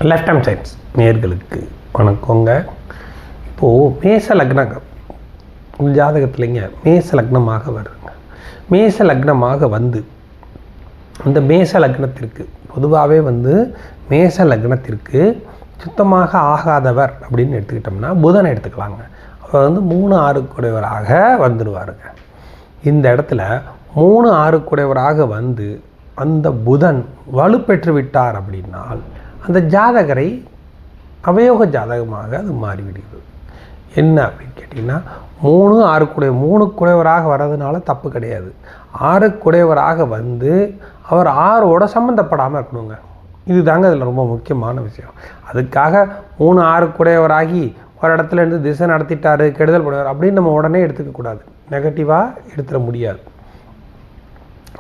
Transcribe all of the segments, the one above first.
Left hand science நேர்களுக்கு வணக்கங்க. இப்போது மேச லக்னம் ஜாதகத்துலேங்க மேச லக்னமாக வருதுங்க. மேச லக்னமாக வந்து அந்த மேச லக்னத்திற்கு பொதுவாகவே மேச லக்னத்திற்கு சுத்தமாக ஆகாதவர் அப்படின்னு எடுத்துக்கிட்டோம்னா புதனை எடுத்துக்கலாங்க. அவர் 3-6 கூடையவராக வந்துடுவாருங்க. இந்த இடத்துல 3-6 கூடையவராக வந்து அந்த புதன் வலுப்பெற்று விட்டார் அப்படின்னால் அந்த ஜாதகரை அவயோக ஜாதகமாக அது மாறிவிடுகிறது. என்ன அப்படின்னு கேட்டிங்கன்னா 3-6 கூடை 3 கூடையவராக வர்றதுனால தப்பு கிடையாது. 6 கூடையவராக வந்து அவர் 6ஓட சம்மந்தப்படாமல் இருக்கணுங்க. இது தாங்க அதில் ரொம்ப முக்கியமான விஷயம். அதுக்காக 3-6 கூடையவராகி ஒரு இடத்துல இருந்து திசை நடத்திட்டார், கெடுதல் பண்ணுவார் அப்படின்னு நம்ம உடனே எடுத்துக்கக்கூடாது, நெகட்டிவாக எடுத்துட முடியாது.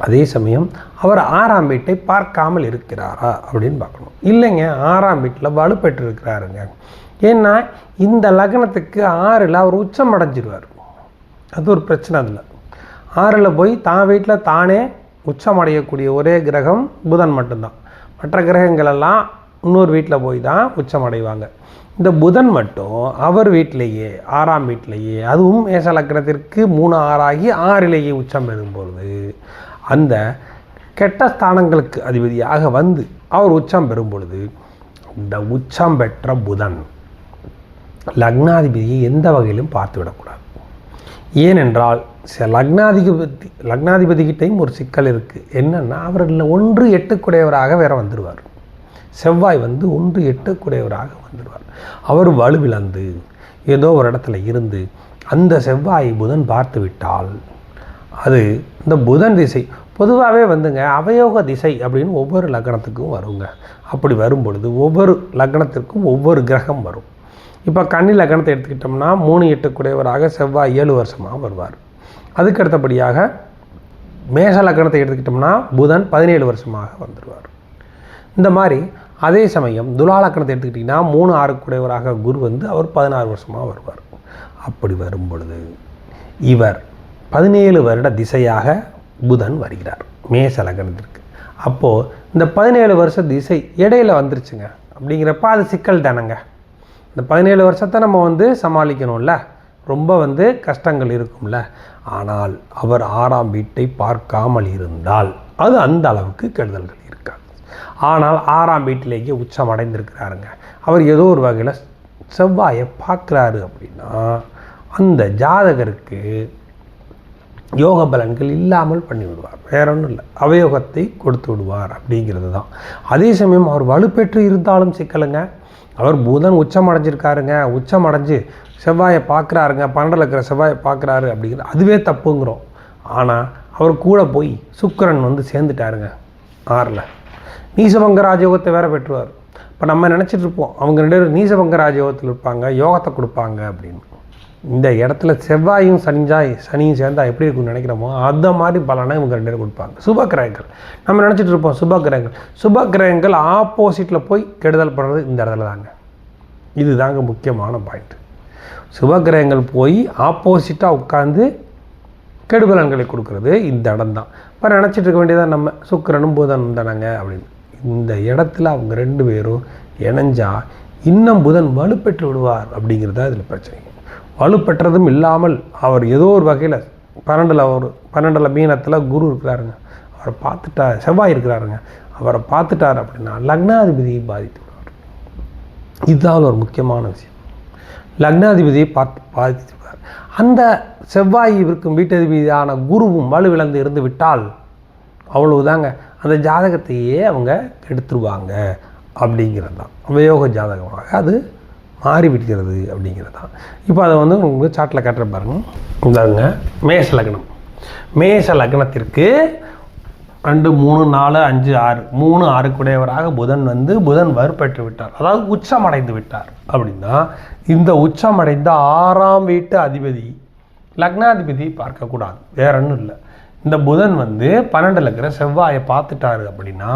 அதே சமயம் அவர் 6ஆம் வீட்டை பார்க்காமல் இருக்கிறாரா அப்படின்னு பார்க்கணும். இல்லைங்க, 6ஆம் வீட்டில் வலுப்பெற்று இருக்கிறாருங்க. ஏன்னா இந்த லக்னத்துக்கு 6ல் அவர் உச்சம் அடைஞ்சிடுவார். அது ஒரு பிரச்சனை. அதில் 6ல் போய் தான் வீட்டில் தானே உச்சம் அடையக்கூடிய ஒரே கிரகம் புதன் மட்டும்தான். மற்ற கிரகங்களெல்லாம் இன்னொரு வீட்டில் போய் தான் உச்சம் அடைவாங்க. இந்த புதன் மட்டும் அவர் வீட்டிலேயே 6ஆம் வீட்டிலேயே, அதுவும் மேச லக்னத்திற்கு 3-6 ஆகி 6லேயே உச்சம் பெறும்பொழுது அந்த கெட்ட ஸ்தானங்களுக்கு அதிபதியாக வந்து அவர் உச்சம் பெறும் பொழுது இந்த உச்சம் பெற்ற புதன் லக்னாதிபதியை எந்த வகையிலும் பார்த்து விடக்கூடாது. ஏனென்றால் லக்னாதிபதிகிட்டையும் ஒரு சிக்கல் இருக்குது. என்னென்னா அவர் 1-8 கூடையவராக வேற வந்துடுவார். செவ்வாய் 1-8 கூடையவராக வந்துடுவார். அவர் வலுவிழந்து ஏதோ ஒரு இடத்துல இருந்து அந்த செவ்வாய் புதன் பார்த்து விட்டால் அது இந்த புதன் திசை பொதுவாகவே அவயோக திசை அப்படின்னு ஒவ்வொரு லக்னத்துக்கும் வருங்க. அப்படி வரும் பொழுது ஒவ்வொரு லக்னத்திற்கும் ஒவ்வொரு கிரகம் வரும். இப்போ கன்னி லக்னத்தை எடுத்துக்கிட்டோம்னா 3-8 கூடையவராக செவ்வாய் 7 வருஷமாக வருவார். அதுக்கு அடுத்தபடியாக மேச லக்னத்தை எடுத்துக்கிட்டோம்னா புதன் 17 வருஷமாக வந்துடுவார். இந்த மாதிரி அதே சமயம் துலா லக்னத்தை எடுத்துக்கிட்டிங்கன்னா 3-6 கூடையவராக குரு அவர் 16 வருஷமாக வருவார். அப்படி வரும் பொழுது இவர் 17 வருட திசையாக புதன் வருகிறார் மேச லக்னத்திற்கு. அப்போது இந்த 17 வருஷ திசை இடையில வந்துருச்சுங்க. அப்படிங்கிறப்ப அது சிக்கல் தானங்க. இந்த 17 வருஷத்தை நம்ம சமாளிக்கணும்ல, ரொம்ப கஷ்டங்கள் இருக்கும்ல. ஆனால் அவர் 6ஆம் வீட்டை பார்க்காமல் இருந்தால் அது அந்த அளவுக்கு கெடுதல்கள் இருக்காது. ஆனால் 6ஆம் வீட்டிலேயே உச்சம் அடைந்திருக்கிறாருங்க. அவர் ஏதோ ஒரு வகையில் செவ்வாயை பார்க்குறாரு அப்படின்னா அந்த ஜாதகருக்கு யோக பலன்கள் இல்லாமல் பண்ணி விடுவார். வேற ஒன்றும் இல்லை, அவயோகத்தை கொடுத்து விடுவார் அப்படிங்கிறது தான். அதே சமயம் அவர் வலுப்பெற்று இருந்தாலும் சிக்கலுங்க. அவர் புதன் உச்சம் அடைஞ்சிருக்காருங்க, உச்சம் அடைஞ்சு செவ்வாயை பார்க்குறாருங்க, 12ல் இருக்கிற செவ்வாயை பார்க்குறாரு அப்படிங்கிறது அதுவே தப்புங்கிறோம். ஆனால் அவர் கூட போய் சுக்கிரன் சேர்ந்துட்டாருங்க 6ல். நீசபங்க ராஜயோகத்தை வேற பெற்றுவார். இப்போ நம்ம நினச்சிட்டு இருப்போம் அவங்க 2 பேரும் நீசபங்க ராஜயோகத்தில் இருப்பாங்க, யோகத்தை கொடுப்பாங்க அப்படின்னு. இந்த இடத்துல செவ்வாயும் சனியும் சேர்ந்தா எப்படி இருக்குன்னு நினைக்கிறோமோ அந்த மாதிரி பலனை இவங்க 2 பேரும் கொடுப்பாங்க. சுபக்கிரகங்கள் நம்ம நினச்சிட்டு இருப்போம், சுபக்கிரகங்கள் ஆப்போசிட்டில் போய் கெடுதல் பண்ணுறது இந்த இடத்துல தாங்க. இது தாங்க முக்கியமான பாயிண்ட். சுபக்கிரகங்கள் போய் ஆப்போசிட்டாக உட்காந்து கெடுபலன்களை கொடுக்கறது இந்த இடம் தான். இப்போ நினச்சிட்டு இருக்க வேண்டியதான் நம்ம சுக்கிரனும் புதனும் தானங்க அப்படின்னு. இந்த இடத்துல அவங்க 2 பேரும் இணைஞ்சா இன்னும் புதன் வலுப்பெற்று விடுவார் அப்படிங்கிறதா இதில் பிரச்சனை. வலுப்பெற்றதும் இல்லாமல் அவர் ஏதோ ஒரு வகையில் 12ல் மீனத்தில் குரு இருக்கிறாருங்க, அவரை பார்த்துட்டார், செவ்வாய் இருக்கிறாருங்க, அவரை பார்த்துட்டார் அப்படின்னா லக்னாதிபதியை பாதித்து விடுவார். இதுதான் ஒரு முக்கியமான விஷயம். லக்னாதிபதியை பாதித்துவார். அந்த செவ்வாய் இருக்கும் வீட்டதிபதியான குருவும் வலுவிழந்து இருந்து விட்டால் அவ்வளவுதாங்க, அந்த ஜாதகத்தையே அவங்க எடுத்துருவாங்க அப்படிங்கிறது தான். அவயோக ஜாதகமாக அது மாறிவிடுகிறது அப்படிங்கிறது தான். இப்போ அதை உங்களுக்கு சார்ட்டில் காட்டுற பாருங்க. இந்தாங்க மேச லக்னம். மேச லக்னத்திற்கு 2, 3, 4, 5, 6 3-6 கூடையவராக புதன் வலுப்பெற்று விட்டார், அதாவது உச்சம் அடைந்து விட்டார். அப்படின்னா இந்த உச்சம் அடைந்த 6ஆம் வீட்டு அதிபதி லக்னாதிபதி பார்க்கக்கூடாது, வேற ஒன்றும் இல்லை. இந்த புதன் 12ல் இருக்கிற செவ்வாயை பார்த்துட்டாரு அப்படின்னா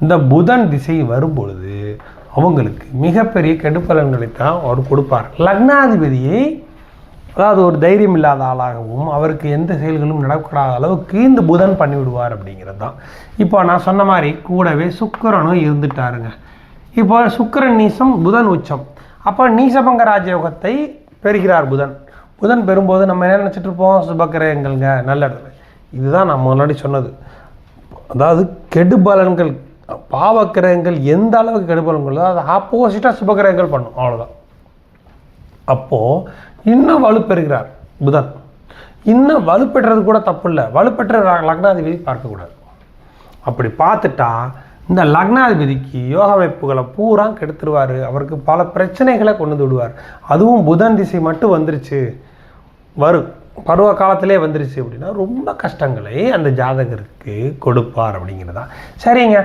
இந்த புதன் திசை வரும்பொழுது அவங்களுக்கு மிகப்பெரிய கெடுபலன்களை தான் அவர் கொடுப்பார். லக்னாதிபதியை அதாவது ஒரு தைரியம் இல்லாத ஆளாகவும் அவருக்கு எந்த செயல்களும் நடக்காத அளவுக்கு இந்த புதன் பண்ணிவிடுவார் அப்படிங்கிறது தான். இப்போ நான் சொன்ன மாதிரி கூடவே சுக்கிரனும் இருந்துட்டாருங்க. இப்போ சுக்கிரன் நீசம், புதன் உச்சம். அப்போ நீசபங்க ராஜயோகத்தை பெறுகிறார் புதன். புதன் பெறும்போது நம்ம என்ன நினச்சிட்டு இருப்போம், சுபக்கிரகங்கள்ங்க நல்ல இடத்துல. இதுதான் நான் முன்னாடி சொன்னது. அதாவது கெடுபலன்கள், பாவக்கிரகங்கள் எந்த அளவுக்கு கெடுபலன்களோ அது ஆப்போசிட்டாக சுபக்கிரகங்கள் பண்ணும், அவ்வளோதான். அப்போது இன்னும் வலுப்பெறுகிறார் புதன். இன்னும் வலுப்பெற்றது கூட தப்பு இல்லை, வலுப்பெற்ற லக்னாதிபதி பார்க்கக்கூடாது. அப்படி பார்த்துட்டா இந்த லக்னாதிபதிக்கு யோக அமைப்புகளை பூரா கெடுத்துருவார். அவருக்கு பல பிரச்சனைகளை கொண்டு விடுவார். அதுவும் புதன் திசை மட்டும் வந்துருச்சு, வரும் பருவ காலத்திலே வந்துருச்சு அப்படின்னா ரொம்ப கஷ்டங்களை அந்த ஜாதகருக்கு கொடுப்பார் அப்படிங்கிறதா. சரிங்க,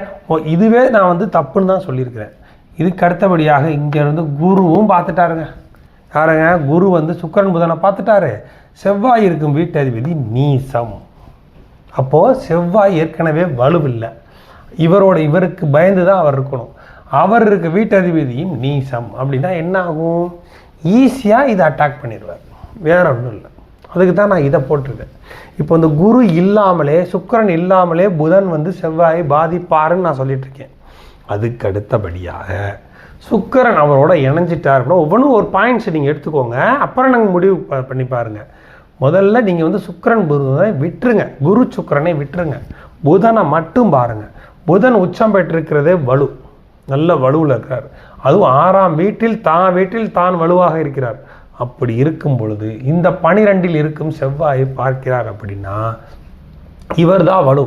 இதுவே நான் வந்து தப்புன்னு தான் சொல்லியிருக்கிறேன். இதுக்கு அடுத்தபடியாக இங்கேருந்து குருவும் பார்த்துட்டாருங்க. யாருங்க? குரு வந்து சுக்கிரன் புதனை பார்த்துட்டாரு. செவ்வாய் இருக்கும் வீட்டதிபதி நீசம். அப்போது செவ்வாய் ஏற்கனவே வலுவில்லை, இவருக்கு பயந்து தான் அவர் இருக்கணும். அவர் இருக்க வீட்டதிபதியும் நீசம் அப்படின்னா என்ன ஆகும்? ஈஸியாக இதை அட்டாக் பண்ணிடுவார், வேற ஒன்றும் இல்லை. அதுக்கு தான் நான் இதை போட்டிருக்கேன். இப்போ இந்த குரு இல்லாமலே, சுக்கிரன் இல்லாமலே புதன் வந்து செவ்வாயை பாதிப்பாருன்னு நான் சொல்லிட்டுருக்கேன். அதுக்கு அடுத்தபடியாக சுக்கிரன் அவரோட இணைஞ்சிட்டார் அப்படின்னா ஒவ்வொன்றும் ஒரு பாயிண்ட்ஸ் நீங்கள் எடுத்துக்கோங்க, அப்புறம் நாங்கள் முடிவு பண்ணி பாருங்கள். முதல்ல நீங்கள் வந்து சுக்கிரன் புதனை விட்டுருங்க, குரு சுக்கிரனை விட்டுருங்க, புதனை மட்டும் பாருங்கள். புதன் உச்சம் பெற்றிருக்கிறதே வலு, நல்ல வலுவில் இருக்கிறார். அதுவும் 6ஆம் வீட்டில் தான் வலுவாக இருக்கிறார். அப்படி இருக்கும் பொழுது இந்த 12இல் இருக்கும் செவ்வாயை பார்க்கிறார் அப்படின்னா இவர் தான் வலு.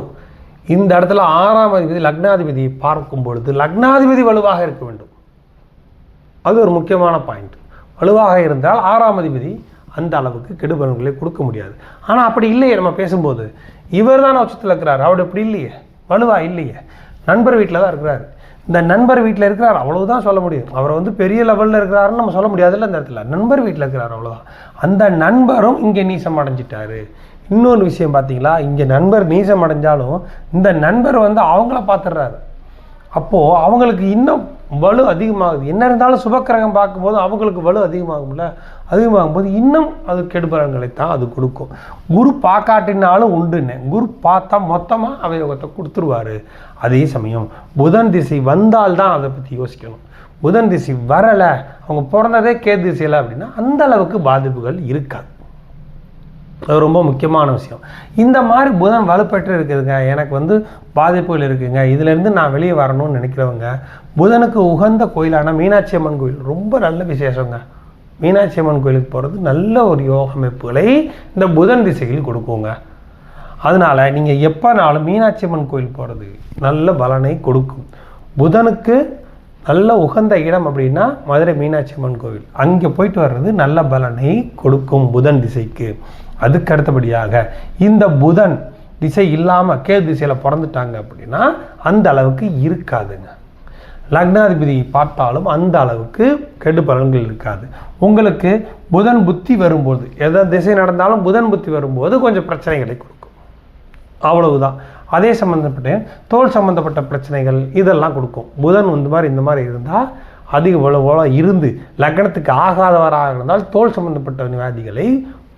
இந்த இடத்துல 6ஆம் அதிபதி லக்னாதிபதியை பார்க்கும் பொழுது லக்னாதிபதி வலுவாக இருக்க வேண்டும். அது ஒரு முக்கியமான பாயிண்ட். வலுவாக இருந்தால் 6ஆம் அதிபதி அந்த அளவுக்கு கெடுபலன்களை கொடுக்க முடியாது. ஆனால் அப்படி இல்லையே, நம்ம பேசும்போது இவர் தான் உச்சத்தில் இருக்கிறார், அவர் அப்படி இல்லையே, வலுவா இல்லையே, நண்பர் வீட்டில் தான் இருக்கிறார். இந்த நண்பர் வீட்டில் இருக்கிறார் அவ்வளவுதான் சொல்ல முடியும். அவரை வந்து பெரிய லெவலில் இருக்கிறாருன்னு நம்ம சொல்ல முடியாதுல்ல. இந்த இடத்துல நண்பர் வீட்டில் இருக்கிறார், அவ்வளோதான். அந்த நண்பரும் இங்கே நீசம் அடைஞ்சிட்டாரு. இன்னொரு விஷயம் பார்த்தீங்களா, இங்கே நண்பர் நீசம் அடைஞ்சாலும் இந்த நண்பர் வந்து அவங்கள பார்த்துடுறாரு. அப்போது அவங்களுக்கு இன்னும் வலு அதிகமாகுது. என்ன இருந்தாலும் சுபக்கிரகம் பார்க்கும்போது அவங்களுக்கு வலு அதிகமாகும்ல, அதிகமாகும்போது இன்னும் அது கெடுபலன்களைத்தான் அது கொடுக்கும். குரு பார்க்காட்டினாலும் உண்டுன்னு, குரு பார்த்தா மொத்தமாக அவயோகத்தை கொடுத்துருவார். அதே சமயம் புதன் திசை வந்தால்தான் அதை பற்றி யோசிக்கணும். புதன் திசை வரலை, அவங்க பிறந்ததே கேது திசையில் அப்படின்னா அந்த அளவுக்கு பாதிப்புகள் இருக்காது. அது ரொம்ப முக்கியமான விஷயம். இந்த மாதிரி புதன் வலுப்பெற்று இருக்குதுங்க, எனக்கு வந்து பாதிப்புகள் இருக்குங்க, இதிலேருந்து நான் வெளியே வரணும்னு நினைக்கிறவங்க புதனுக்கு உகந்த கோயிலான மீனாட்சி அம்மன் கோயில் ரொம்ப நல்ல விசேஷங்க. மீனாட்சி அம்மன் கோயிலுக்கு போகிறது நல்ல ஒரு யோக அமைப்புகளை இந்த புதன் திசையில் கொடுக்குங்க. அதனால் நீங்கள் எப்போனாலும் மீனாட்சி அம்மன் கோயில் போகிறது நல்ல பலனை கொடுக்கும். புதனுக்கு நல்ல உகந்த இடம் அப்படின்னா மதுரை மீனாட்சி அம்மன் கோவில், அங்கே போயிட்டு வர்றது நல்ல பலனை கொடுக்கும் புதன் திசைக்கு. அதுக்கு அடுத்தபடியாக இந்த புதன் திசை இல்லாமல் கேது திசையில் பிறந்துட்டாங்க அப்படின்னா அந்த அளவுக்கு இருக்காதுங்க. லக்னாதிபதி பார்த்தாலும் அந்த அளவுக்கு கெடு பலன்கள் இருக்காது. உங்களுக்கு புதன் புத்தி வரும்போது, எதை திசை நடந்தாலும் புதன் புத்தி வரும்போது கொஞ்சம் பிரச்சனைகளை கொடுக்கும், அவ்வளவுதான். அதே சம்மந்தப்பட்ட தோல் சம்மந்தப்பட்ட பிரச்சனைகள் இதெல்லாம் கொடுக்கும். புதன் இந்த மாதிரி இருந்தால் அதிக வலுவோல இருந்து லக்னத்துக்கு ஆகாதவராக இருந்தால் தோல் சம்மந்தப்பட்ட வியாதிகளை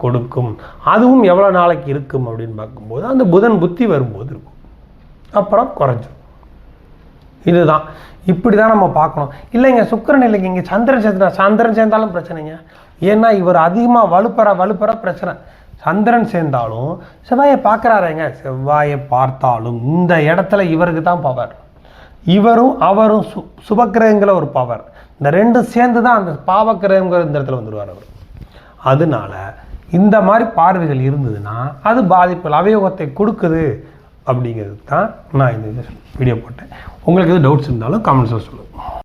கொடுக்கும். அதுவும் எவ்வளோ நாளைக்கு இருக்கும் அப்படின்னு பார்க்கும்போது அந்த புதன் புத்தி வரும்போது இருக்கும், அப்புறம் குறைஞ்சிடும். இதுதான், இப்படி தான் நம்ம பார்க்கணும். இல்லைங்க சுக்கிரன் இல்லைங்க, இங்கே சந்திரன் சேர்ந்தாலும் பிரச்சனைங்க. ஏன்னா இவர் அதிகமாக வலுப்பெற பிரச்சனை. சந்திரன் சேர்ந்தாலும் செவ்வாயை பார்க்குறாருங்க, செவ்வாயை பார்த்தாலும் இந்த இடத்துல இவருக்கு தான் பவர். இவரும் அவரும் சுபக்கிரகங்கிற ஒரு பவர், இந்த ரெண்டும் சேர்ந்து தான் அந்த பாவக்கிரகங்கிற இந்த இடத்துல வந்துடுவார் அவர். அதனால இந்த மாதிரி பார்வைகள் இருந்ததுன்னா அது பாதிப்பு அவயோகத்தை கொடுக்குது அப்படிங்கிறது தான் நான் இந்த வீடியோ போட்டேன். உங்களுக்கு எது டவுட்ஸ் இருந்தாலும் கமெண்ட்ஸில் சொல்லுங்கள்.